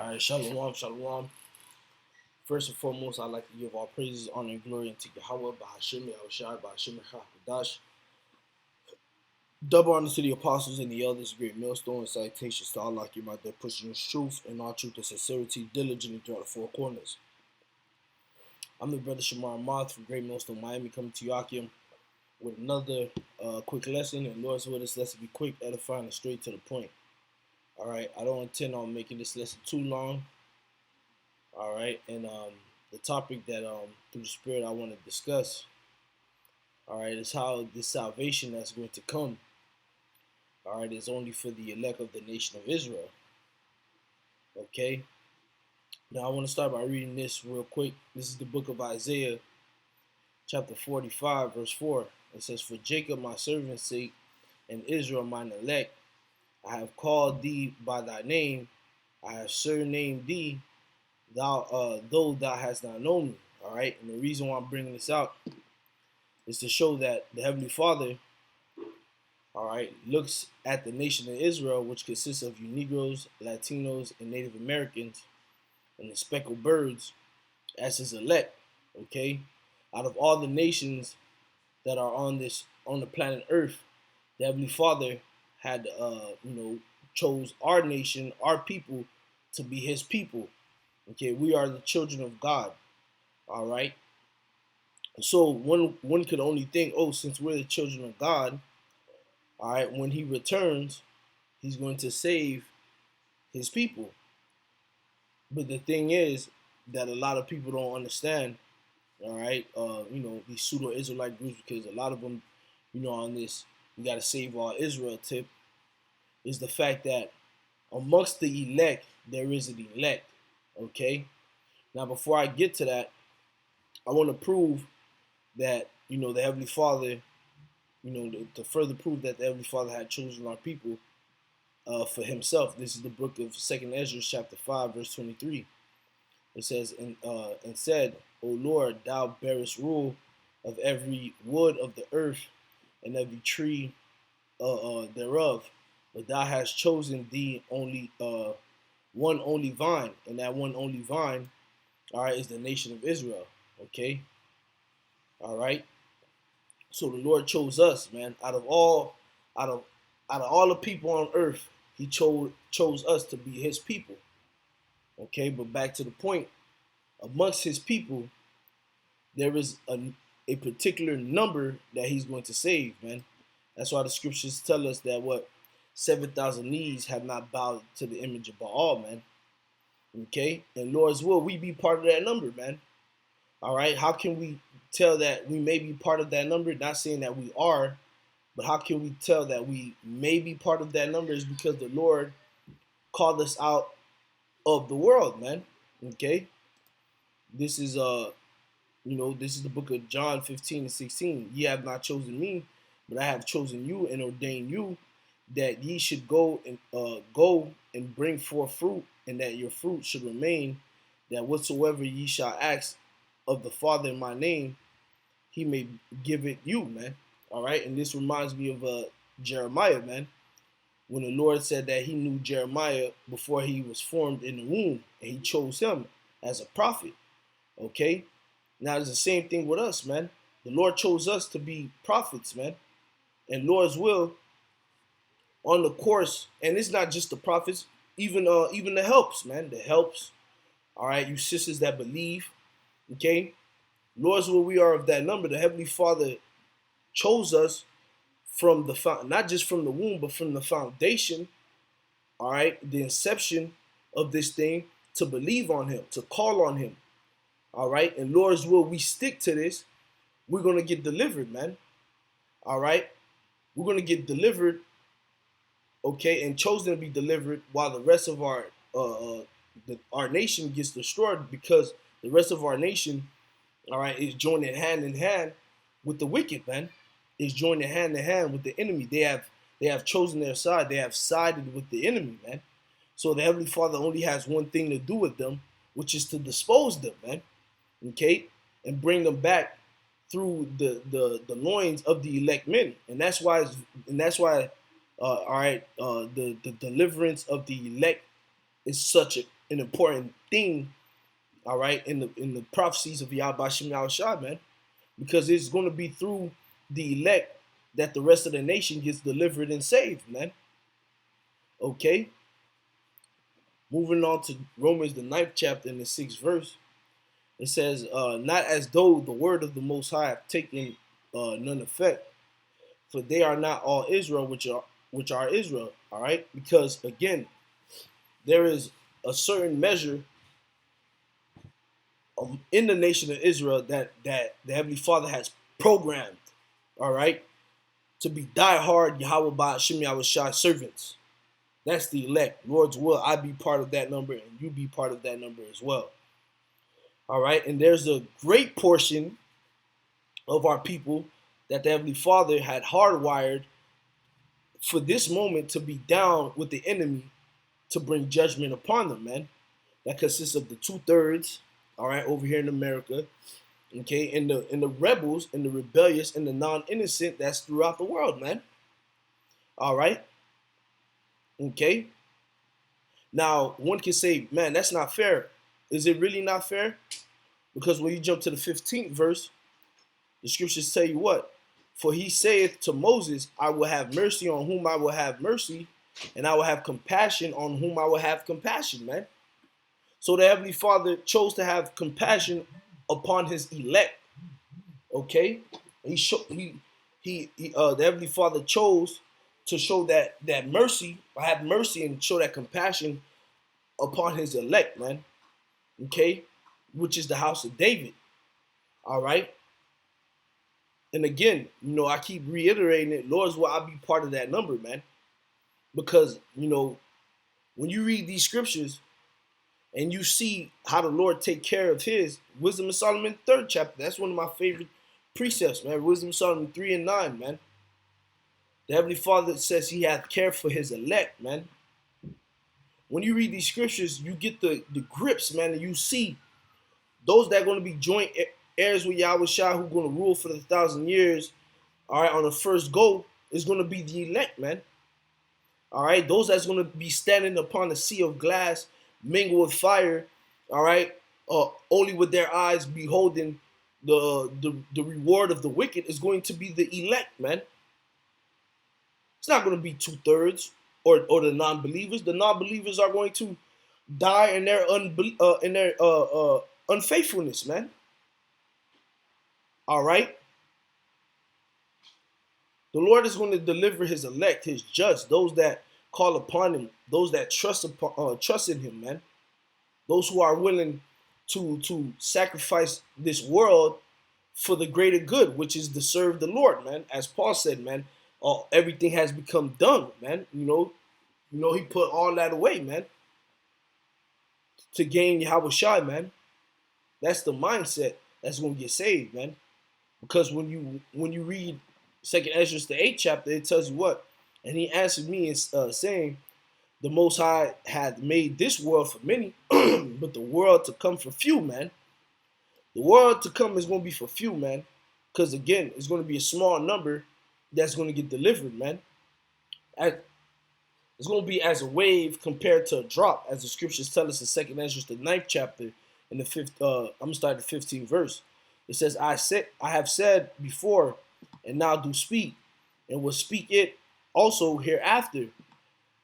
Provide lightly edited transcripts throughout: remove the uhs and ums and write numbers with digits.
All right, shalom, shalom. First and foremost, I'd like to give all praises, honor, and glory unto Yahweh, Bahashim, Yahushai, Bahashim, HaKadosh. Double honor to the apostles and the elders, great millstone, and salutations to Allah, my there pushing His truth and all truth and sincerity diligently throughout the four corners. I'm the brother Shamar Moth from Great Millstone, Miami, coming to Yakim with another quick lesson. And Lord's will, this lesson be quick, edifying, and straight to the point. All right, I don't intend on making this lesson too long. All right, and the topic that through the Spirit I want to discuss, all right, is how this salvation that's going to come, all right, is only for the elect of the nation of Israel. Okay, now I want to start by reading this real quick. This is the book of Isaiah, chapter 45, verse 4. It says, "For Jacob my servant's sake, and Israel mine elect, I have called thee by thy name, I have surnamed thee, though thou hast not known me." All right, and the reason why I'm bringing this out is to show that the Heavenly Father, all right, looks at the nation of Israel, which consists of you Negroes, Latinos, and Native Americans, and the speckled birds, as His elect. Okay, out of all the nations that are on the planet Earth, the Heavenly Father had chose our nation, our people, to be His people. Okay, we are the children of God. All right. So one could only think, oh, since we're the children of God, all right, when He returns, He's going to save His people. But the thing is that a lot of people don't understand. All right, these pseudo Israelite groups, because a lot of them, on this "we got to save all Israel" tip, is the fact that amongst the elect there is an elect. Okay. Now, before I get to that, I want to prove that, the Heavenly Father, to further prove that the Heavenly Father had chosen our people for Himself. This is the book of 2nd Ezra, chapter 5, verse 23. It says, and said, "O Lord, thou bearest rule of every wood of the earth and every tree thereof, but thou hast chosen thee only one only vine, and that one only vine, all right, is the nation of Israel." Okay, all right. So the Lord chose us, man. Out of all the people on earth, He chose us to be His people. Okay, but back to the point. Amongst His people, there is a particular number that He's going to save, man. That's why the scriptures tell us that 7,000 knees have not bowed to the image of Baal, man. Okay, and Lord's will, we be part of that number, man. All right, how can we tell that we may be part of that number? Not saying that we are, but how can we tell that we may be part of that number? Is because the Lord called us out of the world, man. Okay, this is this is the book of John 15 and 16. "Ye have not chosen me, but I have chosen you and ordained you that ye should go and bring forth fruit, and that your fruit should remain, that whatsoever ye shall ask of the Father in my name, He may give it you," man. All right, and this reminds me of Jeremiah, man, when the Lord said that He knew Jeremiah before he was formed in the womb, and He chose him as a prophet. Okay, now it's the same thing with us, man. The Lord chose us to be prophets, man, and Lord's will on the course. And it's not just the prophets, even the helps, man. The helps. All right, you sisters that believe. Okay, Lord's will, we are of that number. The Heavenly Father chose us from not just from the womb, but from the foundation. All right, the inception of this thing, to believe on Him, to call on Him. All right, and Lord's will, we stick to this, we're gonna get delivered, man. All right, we're gonna get delivered. Okay, and chosen to be delivered, while the rest of our nation gets destroyed, because the rest of our nation, all right, is joining hand in hand with the wicked, man. Is joining hand in hand with the enemy. They have chosen their side. They have sided with the enemy, man. So the Heavenly Father only has one thing to do with them, which is to dispose them, man. Okay, and bring them back through the loins of the elect many, and that's why all right, the deliverance of the elect is such an important thing, all right, in the prophecies of Yahweh Shem Yahushua, man, because it's going to be through the elect that the rest of the nation gets delivered and saved, man. Okay, moving on to Romans the 9th chapter and the 6th verse, it says, "Not as though the word of the Most High have taken none effect, for they are not all Israel, which are Israel." All right, because again, there is a certain measure in the nation of Israel that the Heavenly Father has programmed, all right, to be diehard Yahweh Ba'ashem Yahushua servants. That's the elect. Lord's will, I be part of that number, and you be part of that number as well. All right, and there's a great portion of our people that the Heavenly Father had hardwired for this moment to be down with the enemy to bring judgment upon them, man. That consists of the 2/3, all right, over here in America, okay, and the rebels and the rebellious and the non-innocent that's throughout the world, man. All right, okay. Now one can say, man, that's not fair. Is it really not fair? Because when you jump to the 15th verse, the scriptures tell you what? For he saith to Moses, I will have mercy on whom I will have mercy, and I will have compassion on whom I will have compassion, man. So the Heavenly Father chose to have compassion upon his elect. Okay? The Heavenly Father chose to show that mercy, have mercy and show that compassion upon his elect, man. Okay? Which is the house of David. All right? And again, I keep reiterating it. Lord's will I be part of that number, man. Because, when you read these scriptures and you see how the Lord take care of his, Wisdom of Solomon 3rd chapter, that's one of my favorite precepts, man. Wisdom of Solomon 3 and 9, man. The Heavenly Father says he hath care for his elect, man. When you read these scriptures, you get the grips, man, and you see those that are going to be joint heirs with Yahushua, who are going to rule for the 1,000 years, all right, on the first go, is going to be the elect, man. All right, those that's going to be standing upon the sea of glass, mingled with fire, all right, only with their eyes beholding the reward of the wicked is going to be the elect, man. It's not going to be 2/3 or the non-believers. The non-believers are going to die in their unfaithfulness, man. All right. The Lord is going to deliver his elect, his just, those that call upon him, those that trust in him, man. Those who are willing to sacrifice this world for the greater good, which is to serve the Lord, man. As Paul said, man, everything has become dung, man. He put all that away, man, to gain Yahushua, man. That's the mindset that's going to get saved, man. Because when you read 2nd Ezra the 8th chapter, it tells you what? And he answered me and saying, the Most High hath made this world for many, but the world to come for few, man. The world to come is going to be for few, man. Because again, it's going to be a small number that's going to get delivered, man. It's going to be as a wave compared to a drop, as the scriptures tell us in 2nd Ezra the 9th chapter, in the 5th. I'm gonna start the 15th verse. It says, I have said before, and now do speak, and will speak it also hereafter,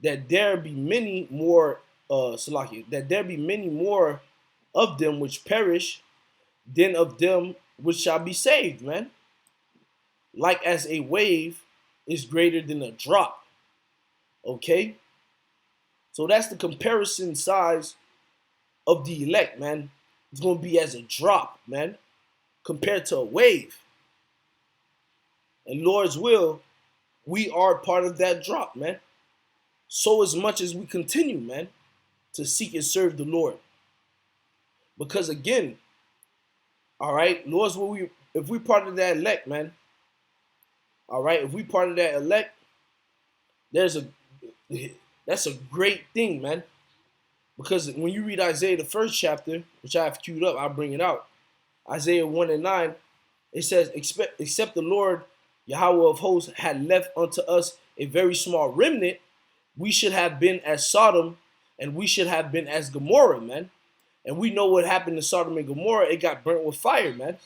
that there be many more, that there be many more of them which perish than of them which shall be saved, man. Like as a wave is greater than a drop. Okay? So that's the comparison size of the elect, man. It's going to be as a drop, man, compared to a wave. And Lord's will, we are part of that drop, man. So as much as we continue, man, to seek and serve the Lord. Because again, all right, Lord's will, if we part of that elect, man, all right, if we part of that elect, that's a great thing, man. Because when you read Isaiah the 1st chapter, which I have queued up, I'll bring it out. Isaiah 1 and 9, it says, except the Lord Yahweh of hosts had left unto us a very small remnant, we should have been as Sodom And we should have been as Gomorrah, man. And we know what happened to Sodom and Gomorrah. It got burnt with fire, man.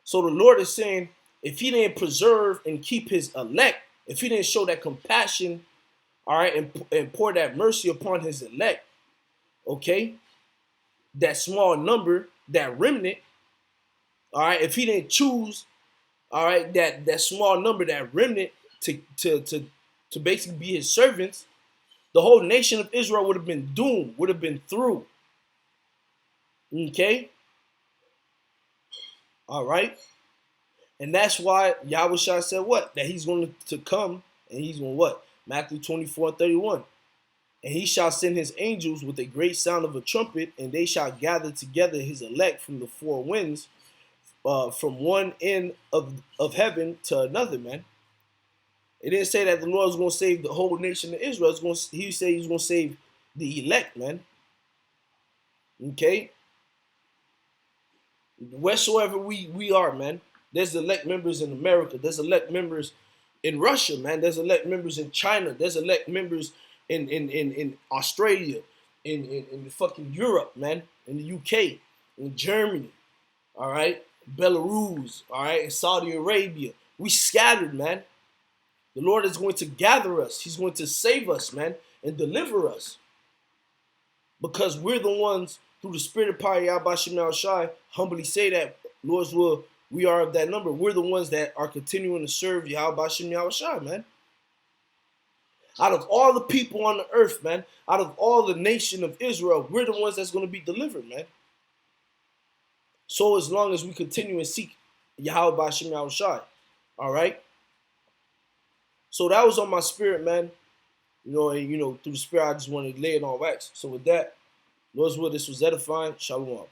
So the Lord is saying, if he didn't preserve and keep his elect, if he didn't show that compassion, all right, and pour that mercy upon his elect, okay, that small number, that remnant, all right, if he didn't choose, all right, that small number, that remnant to basically be his servants, the whole nation of Israel would have been doomed, would have been through. Okay? All right? And that's why Yahushua said what? That he's going to come and he's going to what? Matthew 24:31. And he shall send his angels with a great sound of a trumpet, and they shall gather together his elect from the four winds, from one end of heaven to another, man. It didn't say that the Lord was going to save the whole nation of Israel. He said he's going to save the elect, man. Okay? Wheresoever we are, man. There's elect members in America. There's elect members in Russia, man. There's elect members in China. There's elect members in Australia, in fucking Europe, man. In the UK, in Germany, all right? Belarus, all right? In Saudi Arabia. We scattered, man. The Lord is going to gather us. He's going to save us, man, and deliver us. Because we're the ones, through the spirit of power, Yahweh Shem Yahushai, humbly say that, Lord's will, we are of that number. We're the ones that are continuing to serve Yahweh Shem Yahushai, man. Out of all the people on the earth, man, out of all the nation of Israel, we're the ones that's going to be delivered, man. So as long as we continue and seek Yahweh Shem Yahushai, all right? So that was on my spirit, man. And through the spirit, I just wanted to lay it on wax. So with that, Lord's will, this was edifying. Shalom.